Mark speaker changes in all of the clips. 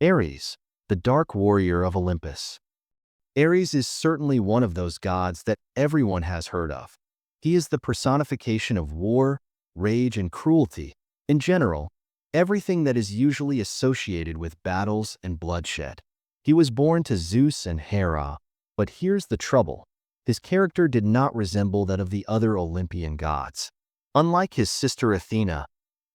Speaker 1: Ares, the dark warrior of Olympus. Ares is certainly one of those gods that everyone has heard of. He is the personification of war, rage, and cruelty. In general, everything that is usually associated with battles and bloodshed. He was born to Zeus and Hera, but here's the trouble. His character did not resemble that of the other Olympian gods. Unlike his sister Athena,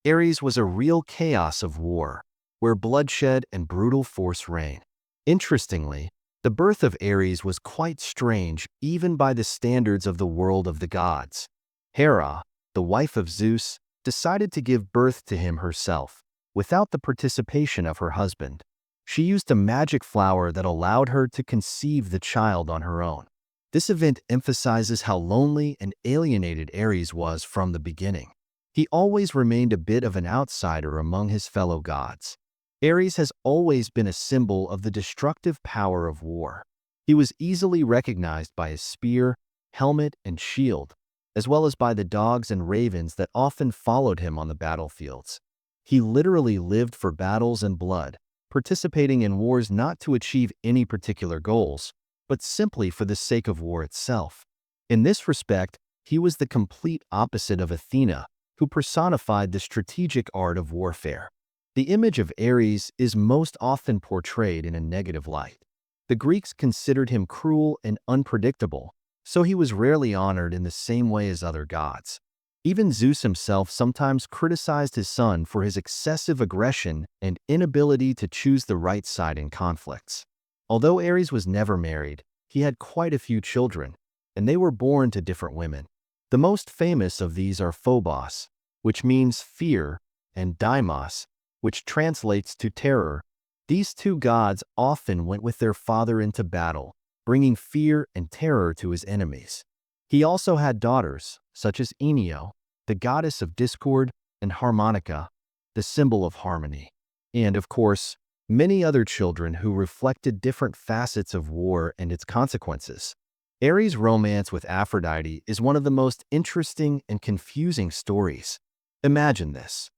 Speaker 1: Ares was a real chaos of war, where bloodshed and brutal force reign. Interestingly, the birth of Ares was quite strange even by the standards of the world of the gods. Hera, the wife of Zeus, decided to give birth to him herself, without the participation of her husband. She used a magic flower that allowed her to conceive the child on her own. This event emphasizes how lonely and alienated Ares was from the beginning. He always remained a bit of an outsider among his fellow gods. Ares has always been a symbol of the destructive power of war. He was easily recognized by his spear, helmet, and shield, as well as by the dogs and ravens that often followed him on the battlefields. He literally lived for battles and blood, participating in wars not to achieve any particular goals, but simply for the sake of war itself. In this respect, he was the complete opposite of Athena, who personified the strategic art of warfare. The image of Ares is most often portrayed in a negative light. The Greeks considered him cruel and unpredictable, so he was rarely honored in the same way as other gods. Even Zeus himself sometimes criticized his son for his excessive aggression and inability to choose the right side in conflicts. Although Ares was never married, he had quite a few children, and they were born to different women. The most famous of these are Phobos, which means fear, and Deimos, which translates to terror. These two gods often went with their father into battle, bringing fear and terror to his enemies. He also had daughters, such as Enio, the goddess of discord, and Harmonica, the symbol of harmony. And, of course, many other children who reflected different facets of war and its consequences. Ares' romance with Aphrodite is one of the most interesting and confusing stories. Imagine this.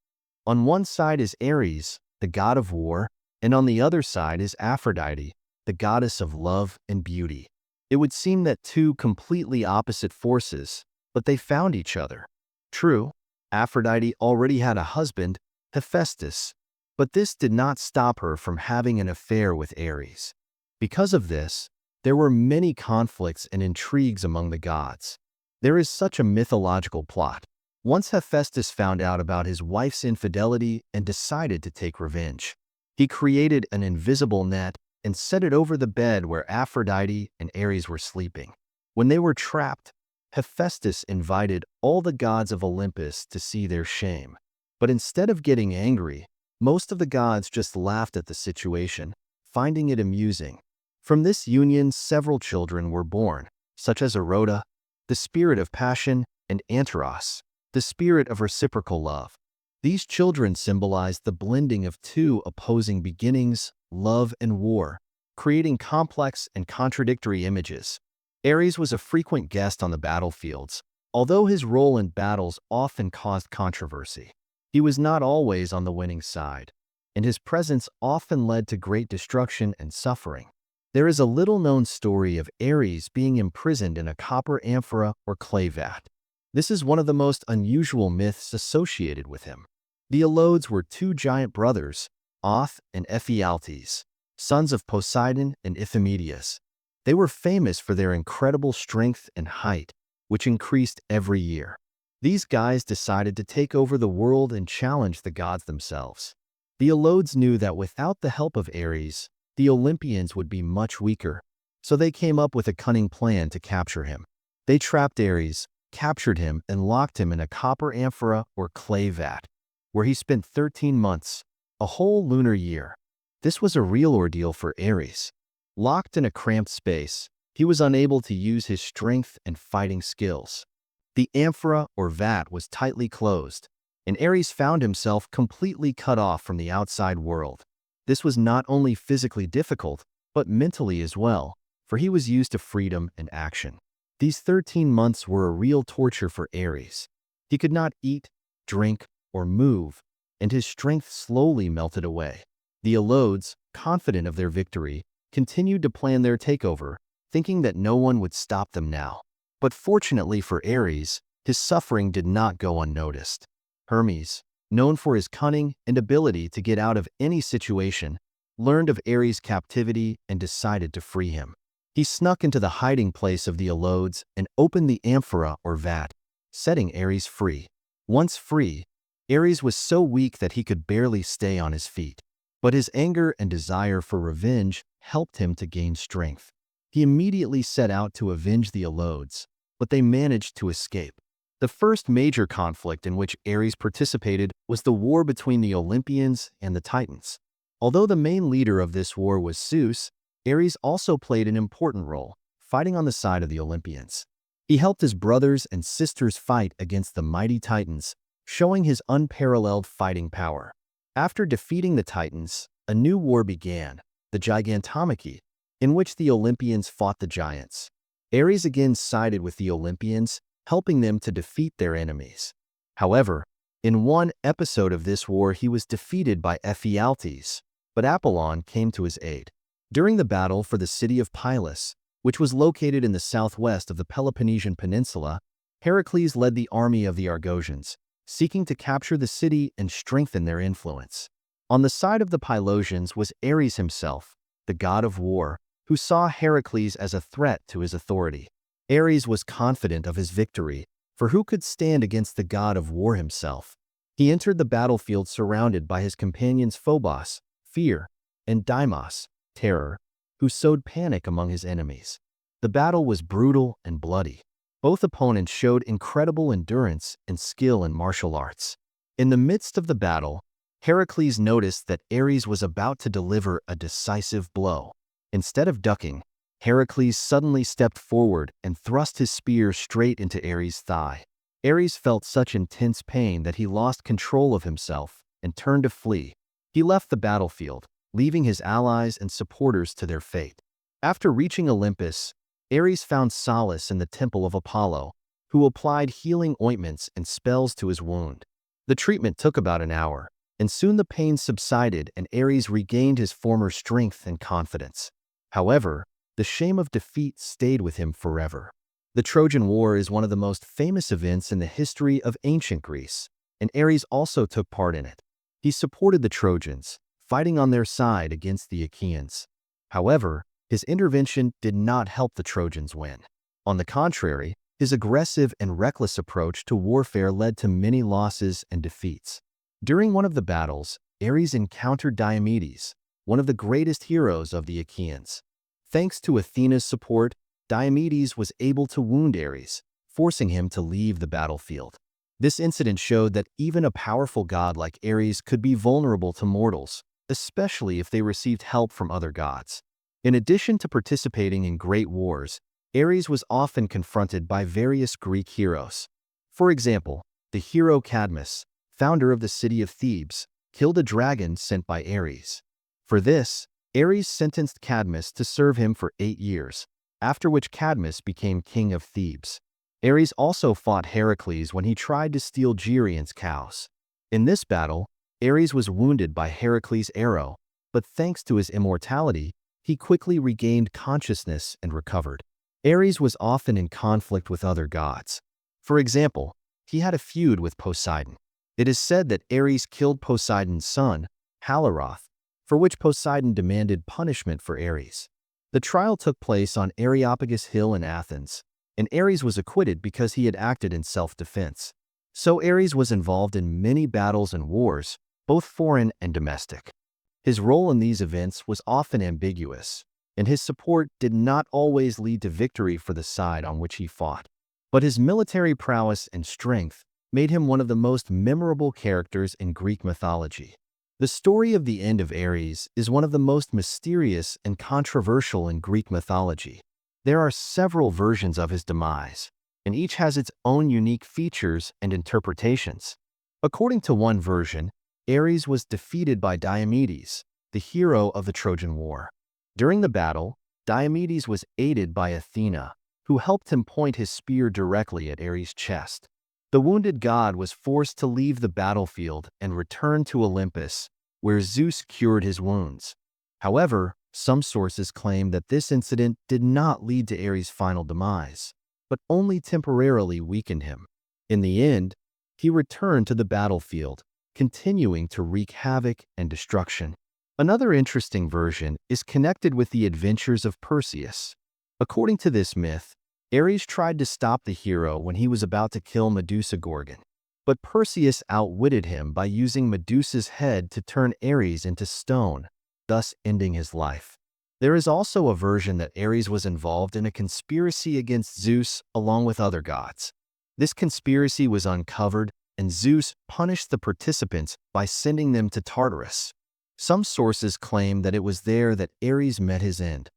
Speaker 1: On one side is Ares, the god of war, and on the other side is Aphrodite, the goddess of love and beauty. It would seem that two completely opposite forces, but they found each other. True, Aphrodite already had a husband, Hephaestus, but this did not stop her from having an affair with Ares. Because of this, there were many conflicts and intrigues among the gods. There is such a mythological plot. Once Hephaestus found out about his wife's infidelity and decided to take revenge. He created an invisible net and set it over the bed where Aphrodite and Ares were sleeping. When they were trapped, Hephaestus invited all the gods of Olympus to see their shame. But instead of getting angry, most of the gods just laughed at the situation, finding it amusing. From this union, several children were born, such as Eroda, the spirit of passion, and Anteros, the spirit of reciprocal love. These children symbolized the blending of two opposing beginnings, love and war, creating complex and contradictory images. Ares was a frequent guest on the battlefields, although his role in battles often caused controversy. He was not always on the winning side, and his presence often led to great destruction and suffering. There is a little-known story of Ares being imprisoned in a copper amphora or clay vat. This is one of the most unusual myths associated with him. The Alodes were two giant brothers, Oth and Ephialtes, sons of Poseidon and Iphimedeus. They were famous for their incredible strength and height, which increased every year. These guys decided to take over the world and challenge the gods themselves. The Alodes knew that without the help of Ares, the Olympians would be much weaker, so they came up with a cunning plan to capture him. They trapped Ares, captured him, and locked him in a copper amphora or clay vat, where he spent 13 months, a whole lunar year. This was a real ordeal for Ares. Locked in a cramped space, he was unable to use his strength and fighting skills. The amphora or vat was tightly closed, and Ares found himself completely cut off from the outside world. This was not only physically difficult, but mentally as well, for he was used to freedom and action. These 13 months were a real torture for Ares. He could not eat, drink, or move, and his strength slowly melted away. The Alodes, confident of their victory, continued to plan their takeover, thinking that no one would stop them now. But fortunately for Ares, his suffering did not go unnoticed. Hermes, known for his cunning and ability to get out of any situation, learned of Ares' captivity and decided to free him. He snuck into the hiding place of the Alodes and opened the amphora or vat, setting Ares free. Once free, Ares was so weak that he could barely stay on his feet. But his anger and desire for revenge helped him to gain strength. He immediately set out to avenge the Alodes, but they managed to escape. The first major conflict in which Ares participated was the war between the Olympians and the Titans. Although the main leader of this war was Zeus, Ares also played an important role, fighting on the side of the Olympians. He helped his brothers and sisters fight against the mighty Titans, showing his unparalleled fighting power. After defeating the Titans, a new war began, the Gigantomachy, in which the Olympians fought the giants. Ares again sided with the Olympians, helping them to defeat their enemies. However, in one episode of this war he was defeated by Ephialtes, but Apollon came to his aid. During the battle for the city of Pylos, which was located in the southwest of the Peloponnesian Peninsula, Heracles led the army of the Argosians, seeking to capture the city and strengthen their influence. On the side of the Pylosians was Ares himself, the god of war, who saw Heracles as a threat to his authority. Ares was confident of his victory, for who could stand against the god of war himself? He entered the battlefield surrounded by his companions Phobos, fear, and Deimos, terror, who sowed panic among his enemies. The battle was brutal and bloody. Both opponents showed incredible endurance and skill in martial arts. In the midst of the battle, Heracles noticed that Ares was about to deliver a decisive blow. Instead of ducking, Heracles suddenly stepped forward and thrust his spear straight into Ares' thigh. Ares felt such intense pain that he lost control of himself and turned to flee. He left the battlefield, leaving his allies and supporters to their fate. After reaching Olympus, Ares found solace in the temple of Apollo, who applied healing ointments and spells to his wound. The treatment took about an hour, and soon the pain subsided and Ares regained his former strength and confidence. However, the shame of defeat stayed with him forever. The Trojan War is one of the most famous events in the history of ancient Greece, and Ares also took part in it. He supported the Trojans, fighting on their side against the Achaeans. However, his intervention did not help the Trojans win. On the contrary, his aggressive and reckless approach to warfare led to many losses and defeats. During one of the battles, Ares encountered Diomedes, one of the greatest heroes of the Achaeans. Thanks to Athena's support, Diomedes was able to wound Ares, forcing him to leave the battlefield. This incident showed that even a powerful god like Ares could be vulnerable to mortals, especially if they received help from other gods. In addition to participating in great wars, Ares was often confronted by various Greek heroes. For example, the hero Cadmus, founder of the city of Thebes, killed a dragon sent by Ares. For this, Ares sentenced Cadmus to serve him for 8 years, after which Cadmus became king of Thebes. Ares also fought Heracles when he tried to steal Gerion's cows. In this battle, Ares was wounded by Heracles' arrow, but thanks to his immortality, he quickly regained consciousness and recovered. Ares was often in conflict with other gods. For example, he had a feud with Poseidon. It is said that Ares killed Poseidon's son, Halaroth, for which Poseidon demanded punishment for Ares. The trial took place on Areopagus Hill in Athens, and Ares was acquitted because he had acted in self-defense. So Ares was involved in many battles and wars, both foreign and domestic. His role in these events was often ambiguous, and his support did not always lead to victory for the side on which he fought. But his military prowess and strength made him one of the most memorable characters in Greek mythology. The story of the end of Ares is one of the most mysterious and controversial in Greek mythology. There are several versions of his demise, and each has its own unique features and interpretations. According to one version, Ares was defeated by Diomedes, the hero of the Trojan War. During the battle, Diomedes was aided by Athena, who helped him point his spear directly at Ares' chest. The wounded god was forced to leave the battlefield and return to Olympus, where Zeus cured his wounds. However, some sources claim that this incident did not lead to Ares' final demise, but only temporarily weakened him. In the end, he returned to the battlefield, continuing to wreak havoc and destruction. Another interesting version is connected with the adventures of Perseus. According to this myth, Ares tried to stop the hero when he was about to kill Medusa Gorgon, but Perseus outwitted him by using Medusa's head to turn Ares into stone, thus ending his life. There is also a version that Ares was involved in a conspiracy against Zeus along with other gods. This conspiracy was uncovered, and Zeus punished the participants by sending them to Tartarus. Some sources claim that it was there that Ares met his end,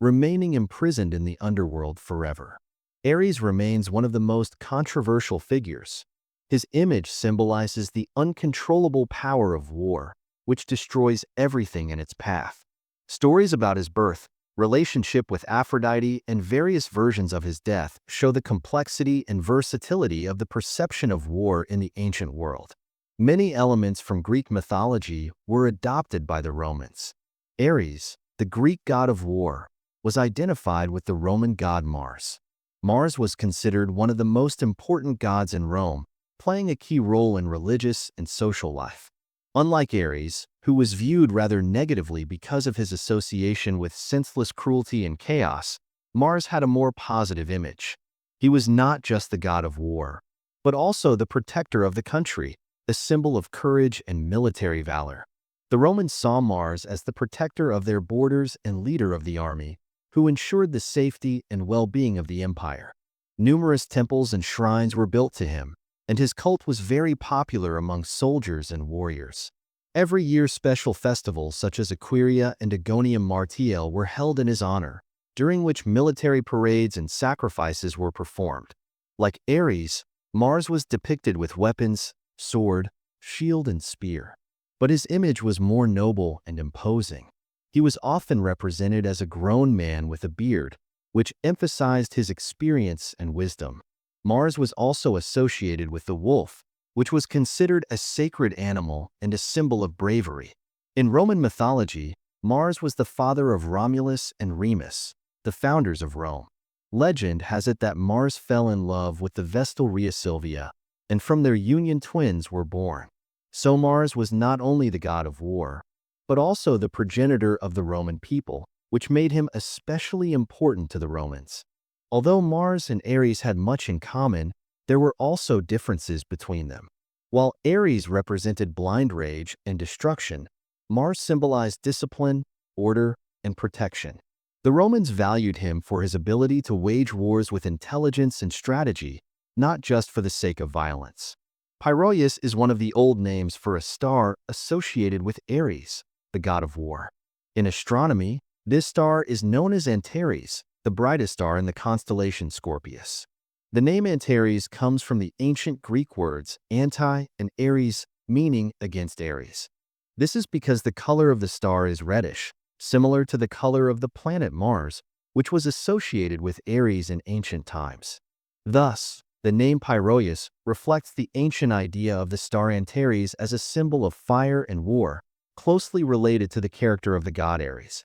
Speaker 1: remaining imprisoned in the underworld forever. Ares remains one of the most controversial figures. His image symbolizes the uncontrollable power of war, which destroys everything in its path. Stories about his birth, relationship with Aphrodite, and various versions of his death show the complexity and versatility of the perception of war in the ancient world. Many elements from Greek mythology were adopted by the Romans. Ares, the Greek god of war, was identified with the Roman god Mars. Mars was considered one of the most important gods in Rome, playing a key role in religious and social life. Unlike Ares, who was viewed rather negatively because of his association with senseless cruelty and chaos, Mars had a more positive image. He was not just the god of war, but also the protector of the country, a symbol of courage and military valor. The Romans saw Mars as the protector of their borders and leader of the army, who ensured the safety and well-being of the empire. Numerous temples and shrines were built to him, and his cult was very popular among soldiers and warriors. Every year special festivals such as Aquaria and Agonium Martial were held in his honor, during which military parades and sacrifices were performed. Like Ares, Mars was depicted with weapons, sword, shield, and spear. But his image was more noble and imposing. He was often represented as a grown man with a beard, which emphasized his experience and wisdom. Mars was also associated with the wolf, which was considered a sacred animal and a symbol of bravery. In Roman mythology, Mars was the father of Romulus and Remus, the founders of Rome. Legend has it that Mars fell in love with the Vestal Rhea Silvia, and from their union twins were born. So Mars was not only the god of war, but also the progenitor of the Roman people, which made him especially important to the Romans. Although Mars and Ares had much in common, there were also differences between them. While Ares represented blind rage and destruction, Mars symbolized discipline, order, and protection. The Romans valued him for his ability to wage wars with intelligence and strategy, not just for the sake of violence. Pyroeus is one of the old names for a star associated with Ares, the god of war. In astronomy, this star is known as Antares, the brightest star in the constellation Scorpius. The name Antares comes from the ancient Greek words anti and Ares, meaning against Ares. This is because the color of the star is reddish, similar to the color of the planet Mars, which was associated with Ares in ancient times. Thus, the name Pyroeus reflects the ancient idea of the star Antares as a symbol of fire and war, closely related to the character of the god Ares.